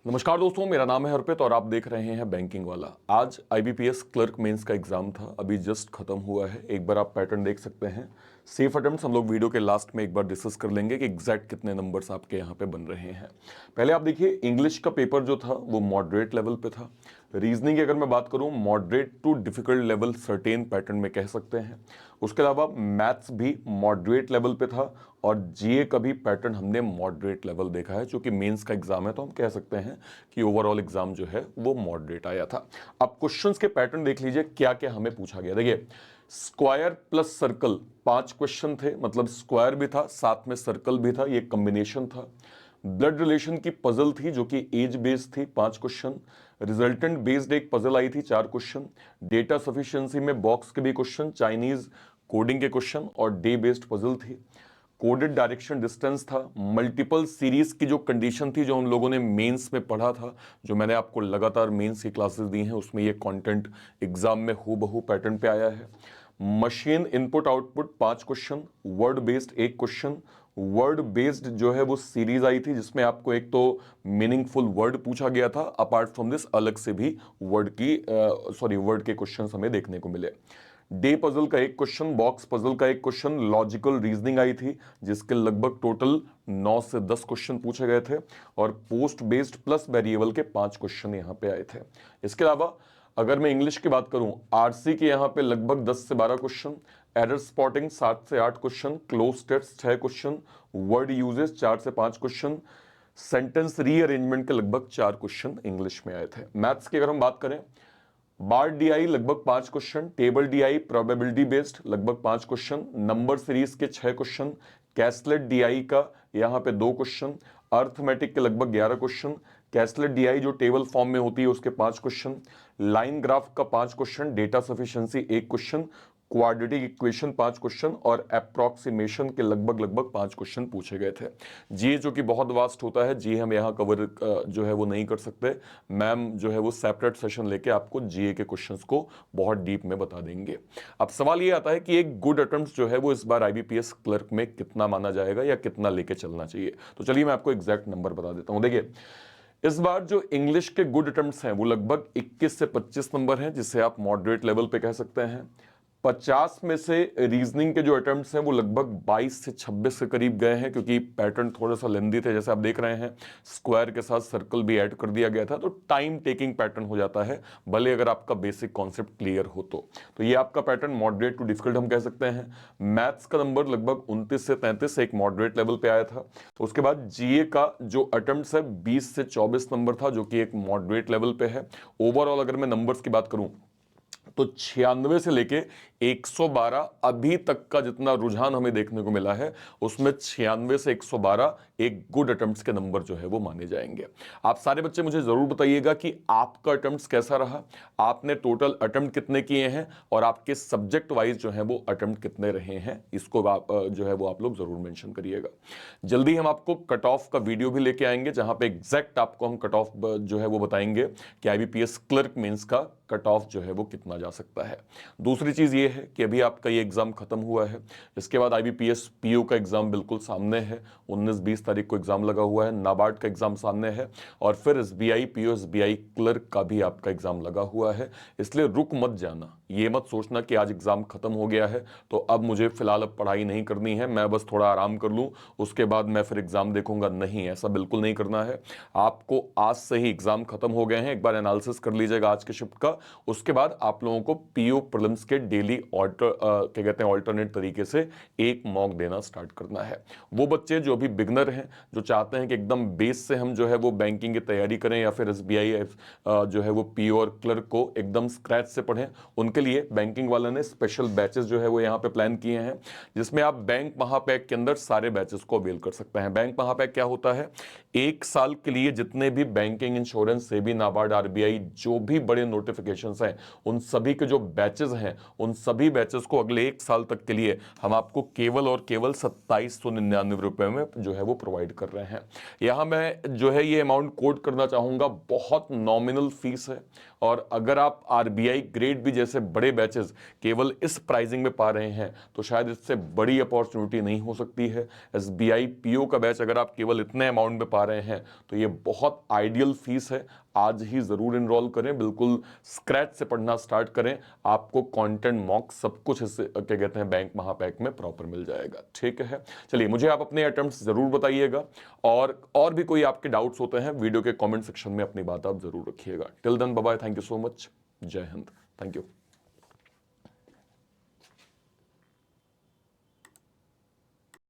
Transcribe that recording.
नमस्कार दोस्तों, मेरा नाम है हरप्रीत और आप देख रहे हैं बैंकिंग वाला। आज आईबीपीएस क्लर्क मेंस का एग्जाम था, अभी जस्ट खत्म हुआ है। एक बार आप पैटर्न देख सकते हैं। सेफ अटेम्प्ट्स हम लोग वीडियो के लास्ट में एक बार डिस्कस कर लेंगे कि एग्जैक्ट कितने नंबर्स आपके यहाँ पे बन रहे हैं। पहले आप देखिए, इंग्लिश का पेपर जो था वो मॉडरेट लेवल पे था। रीजनिंग की अगर मैं बात करूं, moderate to difficult level certain pattern में कह सकते हैं। उसके अलावा मैथ्स भी मॉडरेट लेवल पे था और जीए का भी पैटर्न हमने मॉडरेट लेवल देखा है। चूंकि मेंस का एग्जाम है तो हम कह सकते हैं कि ओवरऑल एग्जाम जो है वो मॉडरेट आया था। अब क्वेश्चंस के पैटर्न देख लीजिए, क्या क्या हमें पूछा गया। देखिए, स्क्वायर प्लस सर्कल 5 क्वेश्चन थे, मतलब स्क्वायर भी था साथ में सर्कल भी था, ये कॉम्बिनेशन था। ब्लड रिलेशन की पजल थी जो कि एज बेस्ड थी, 5 क्वेश्चन। रिजल्टेंट बेस्ड एक पजल आई थी, 4 क्वेश्चन। डेटा सफिशिएंसी में बॉक्स के भी क्वेश्चन, चाइनीज कोडिंग के क्वेश्चन और डे बेस्ड पजल थी। कोडेड डायरेक्शन डिस्टेंस था। मल्टीपल सीरीज की जो कंडीशन थी, जो हम लोगों ने मेंस में पढ़ा था, जो मैंने आपको लगातार मेंस की क्लासेस दी हैं, उसमें ये कंटेंट एग्जाम में हूबहू पैटर्न पे आया है। Machine input output 5 question. Word based एक क्वेश्चन। वर्ड बेस्ड जो है वो सीरीज आई थी जिसमें आपको एक तो मीनिंगफुल वर्ड पूछा गया था, अपार्ट फ्रॉम दिस अलग से भी वर्ड के क्वेश्चंस हमें देखने को मिले। डे पजल का एक क्वेश्चन, बॉक्स पजल का एक क्वेश्चन, लॉजिकल रीजनिंग आई थी जिसके लगभग टोटल 9 से 10 क्वेश्चन पूछे गए थे और पोस्ट बेस्ड प्लस वेरिएबल के 5 क्वेश्चन यहां पे आए थे। इसके अलावा अगर मैं इंग्लिश की बात करूं, आरसी के यहां पे लगभग 10 से 12 क्वेश्चन, एरर स्पॉटिंग 7 से 8 question, cloze test 6 question, word uses 4 से 5 क्वेश्चन, सेंटेंस रीअरेंजमेंट के लगभग 4 क्वेश्चन इंग्लिश में आए थे। मैथ्स की अगर हम बात करें, बार डीआई लगभग 5 question, table DI probability based लगभग 5 क्वेश्चन, नंबर सीरीज के 6 क्वेश्चन, कैसलेट डीआई का यहां पे 2 क्वेश्चन, अर्थमेटिक के लगभग 11 क्वेश्चन, कैसलेट डीआई जो टेबल फॉर्म में होती है उसके 5 क्वेश्चन, लाइन ग्राफ का 5 question, data sufficiency 1 question, quadratic equation 5 question और अप्रोक्सीमेशन के लगभग 5 क्वेश्चन पूछे गए थे। जी जो कि बहुत वास्ट होता है, जी हम यहाँ कवर जो है वो नहीं कर सकते। मैम जो है वो सेपरेट सेशन लेके आपको जीए के क्वेश्चंस को बहुत डीप में बता देंगे। अब सवाल ये आता है कि एक गुड अटेम्प्ट जो है वो इस बार आईबीपीएस क्लर्क में कितना माना जाएगा या कितना लेके चलना चाहिए। तो चलिए मैं आपको एग्जैक्ट नंबर बता देता हूं। देखिए, इस बार जो इंग्लिश के गुड अटेम्प्ट्स हैं वो लगभग 21 से 25 नंबर हैं, जिसे आप मॉडरेट लेवल पे कह सकते हैं। 50 में से रीजनिंग के जो अटेम्प्ट्स हैं वो लगभग 22 से 26 के करीब गए हैं, क्योंकि पैटर्न थोड़ा सा लेंदी थे। जैसे आप देख रहे हैं, स्क्वायर के साथ सर्कल भी ऐड कर दिया गया था, तो टाइम टेकिंग पैटर्न हो जाता है, भले अगर आपका बेसिक कॉन्सेप्ट क्लियर हो तो ये आपका पैटर्न मॉडरेट टू डिफिकल्ट हम कह सकते हैं। मैथ्स का नंबर लगभग 29 से 33 एक मॉडरेट लेवल पे आया था। तो उसके बाद जीए का जो अटेम्प्ट्स है 20 से 24 नंबर था, जो कि एक मॉडरेट लेवल पे है। ओवरऑल अगर मैं नंबर्स की बात करूं तो 96 से लेके 112 अभी तक का जितना रुझान हमें देखने को मिला है, उसमें 96 से 112 एक गुड अटेम्प्ट्स के नंबर जो है वो माने जाएंगे। आप सारे बच्चे मुझे जरूर बताइएगा कि आपका अटेम्प्ट्स कैसा रहा, आपने टोटल अटेम्प्ट कितने किए हैं और आपके सब्जेक्ट वाइज जो है वो अटेम्प्ट कितने रहे हैं, इसको आप जो है वो आप लोग जरूर मेंशन करिएगा। जल्दी हम आपको कट ऑफ का वीडियो भी लेके आएंगे, जहां पे एग्जैक्ट आपको हम कट ऑफ जो है वो बताएंगे कि आईबीपीएस क्लर्क मेंस का कट ऑफ जो है वो कितना जा सकता है। दूसरी चीज ये है कि अभी आपका ये एग्जाम खत्म हुआ है, इसके बाद आईबीपीएस पीओ का एग्जाम बिल्कुल सामने है। 19-20 तारीख को एग्जाम लगा हुआ है, नाबार्ड का एग्जाम सामने है और फिर एसबीआई पीओ एसबीआई क्लर्क का भी आपका एग्जाम लगा हुआ है। इसलिए रुक मत जाना, ये मत सोचना कि आज एग्जाम खत्म हो गया है तो अब मुझे फिलहाल अब पढ़ाई नहीं करनी है, मैं बस थोड़ा आराम कर लूं, उसके बाद मैं फिर एग्जाम देखूंगा। नहीं, ऐसा बिल्कुल नहीं करना है। आपको आज से ही एग्जाम खत्म हो गए हैं, एक बार एनालिसिस कर लीजिएगा आज के शिफ्ट का। उसके बाद आप लोगों को पीओ प्रीलिम्स के डेली क्या कहते हैं ऑल्टरनेट तरीके से एक मॉक देना स्टार्ट करना है। वो बच्चे जो अभी बिगनर हैं, जो चाहते हैं कि एकदम बेस से हम जो है वो बैंकिंग की तैयारी करें या फिर एसबीआई जो है वो पीओ और क्लर्क को एकदम स्क्रैच से पढ़ें, उनके लिए बैंकिंग वाला ने स्पेशल बैचेस जो है वो यहाँ पे प्लान किए हैं, जिसमें आप बैंक महापैक के अंदर सारे बैचेस को अवेल कर सकते हैं। बैंक महापैक क्या होता है? 1 साल के लिए जितने भी banking, insurance, SEBI, NABARD, RBI जो भी बड़े नोटिफिकेशंस हैं, उन सभी के जो बैचेस हैं, उन सभी बैचेस को अगले 1 साल तक के लिए हम आपको केवल और केवल 2799 रुपए में जो है वो प्रोवाइड कर रहे हैं। यहाँ मैं जो है ये अमाउंट कोट करना चाहूँगा, बहुत नॉमिनल फीस है। और अगर आप आरबीआई ग्रेड भी जैसे बड़े बैचेस केवल इस प्राइसिंग में पा रहे हैं तो शायद इससे बड़ी अपॉर्चुनिटी नहीं हो सकती है। एसबीआई पीओ का बैच अगर आप केवल इतने अमाउंट में पा रहे हैं तो ये बहुत आइडियल फीस है। आज ही जरूर इनरोल करें, बिल्कुल स्क्रैच से पढ़ना स्टार्ट करें, आपको कंटेंट मॉक सब कुछ इस क्या कहते हैं बैंक महापैक में प्रॉपर मिल जाएगा। ठीक है, चलिए मुझे आप अपने अटेम्प्ट्स जरूर बताइएगा, और भी कोई आपके डाउट्स होते हैं वीडियो के कमेंट सेक्शन में अपनी बात आप जरूर रखिएगा। Till then bye bye, thank you so much, जय हिंद, थैंक यू।